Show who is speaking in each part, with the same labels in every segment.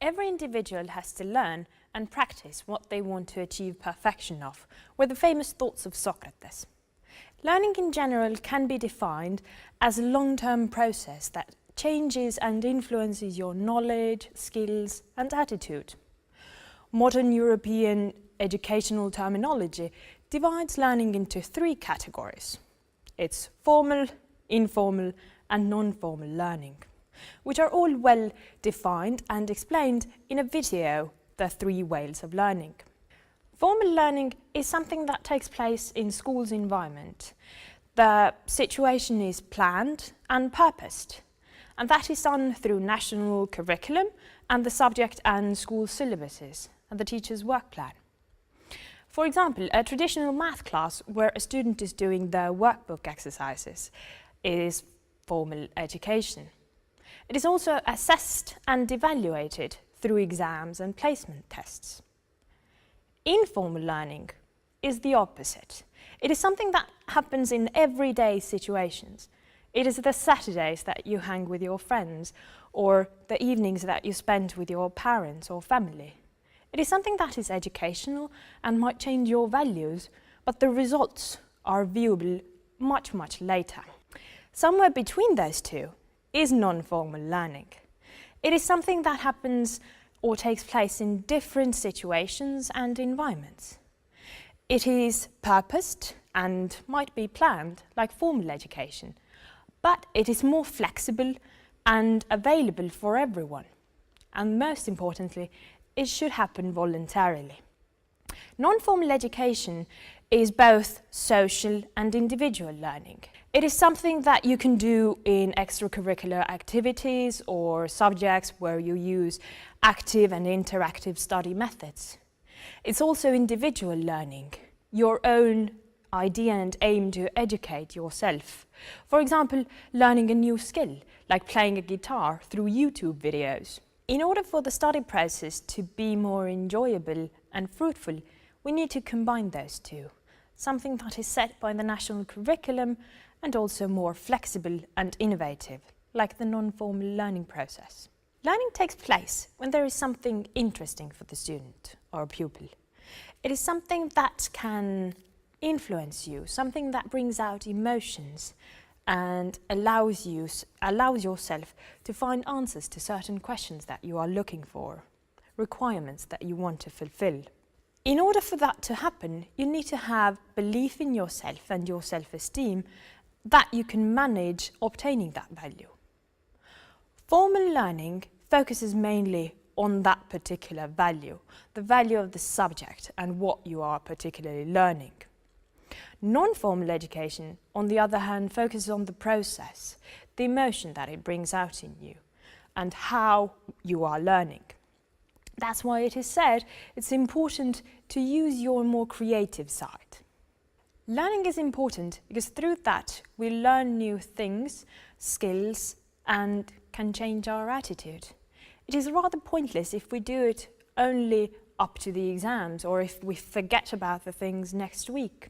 Speaker 1: Every individual has to learn and practice what they want to achieve perfection of, were the famous thoughts of Socrates. Learning in general can be defined as a long-term process that changes and influences your knowledge, skills and attitude. Modern European educational terminology divides learning into three categories. It's formal, informal and non-formal learning, which are all well defined and explained in a video, The Three Ways of Learning. Formal learning is something that takes place in school's environment. The situation is planned and purposed, and that is done through national curriculum and the subject and school syllabuses and the teacher's work plan. For example, a traditional math class where a student is doing the workbook exercises is formal education. It is also assessed and evaluated through exams and placement tests. Informal learning is the opposite. It is something that happens in everyday situations. It is the Saturdays that you hang with your friends or the evenings that you spend with your parents or family. It is something that is educational and might change your values, but the results are viewable much later. Somewhere between those two is non-formal learning. It is something that happens or takes place in different situations and environments. It is purposed and might be planned like formal education, but it is more flexible and available for everyone. And most importantly, it should happen voluntarily. Non-formal education is both social and individual learning. It is something that you can do in extracurricular activities or subjects where you use active and interactive study methods. It's also individual learning, your own idea and aim to educate yourself. For example, learning a new skill, like playing a guitar through YouTube videos. In order for the study process to be more enjoyable and fruitful, we need to combine those two, something that is set by the national curriculum and also more flexible and innovative, like the non-formal learning process. Learning takes place when there is something interesting for the student or pupil. It is something that can influence you, something that brings out emotions and allows yourself to find answers to certain questions that you are looking for, requirements that you want to fulfill. In order for that to happen, you need to have belief in yourself and your self-esteem that you can manage obtaining that value. Formal learning focuses mainly on that particular value, the value of the subject and what you are particularly learning. Non-formal education, on the other hand, focuses on the process, the emotion that it brings out in you, and how you are learning. That's why it is said it's important to use your more creative side. Learning is important because through that we learn new things, skills, and can change our attitude. It is rather pointless if we do it only up to the exams or if we forget about the things next week.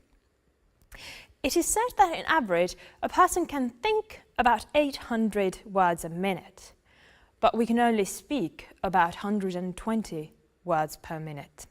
Speaker 1: It is said that on average a person can think about 800 words a minute, but we can only speak about 120 words per minute.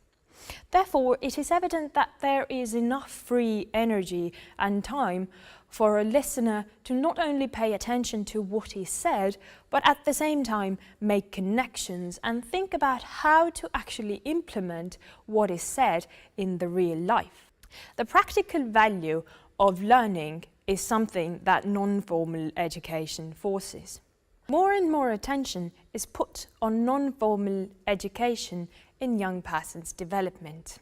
Speaker 1: Therefore, it is evident that there is enough free energy and time for a listener to not only pay attention to what is said, but at the same time make connections and think about how to actually implement what is said in the real life. The practical value of learning is something that non-formal education forces. More and more attention is put on non-formal education in young persons' development.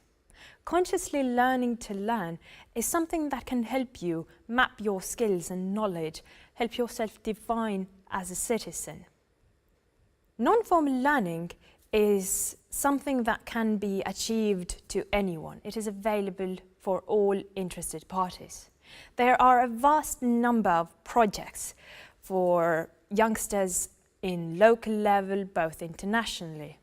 Speaker 1: Consciously learning to learn is something that can help you map your skills and knowledge, help yourself define as a citizen. Non-formal learning is something that can be achieved to anyone. It is available for all interested parties. There are a vast number of projects for youngsters in local level, both internationally.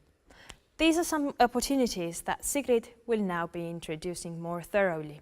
Speaker 1: These are some opportunities that Sigrid will now be introducing more thoroughly.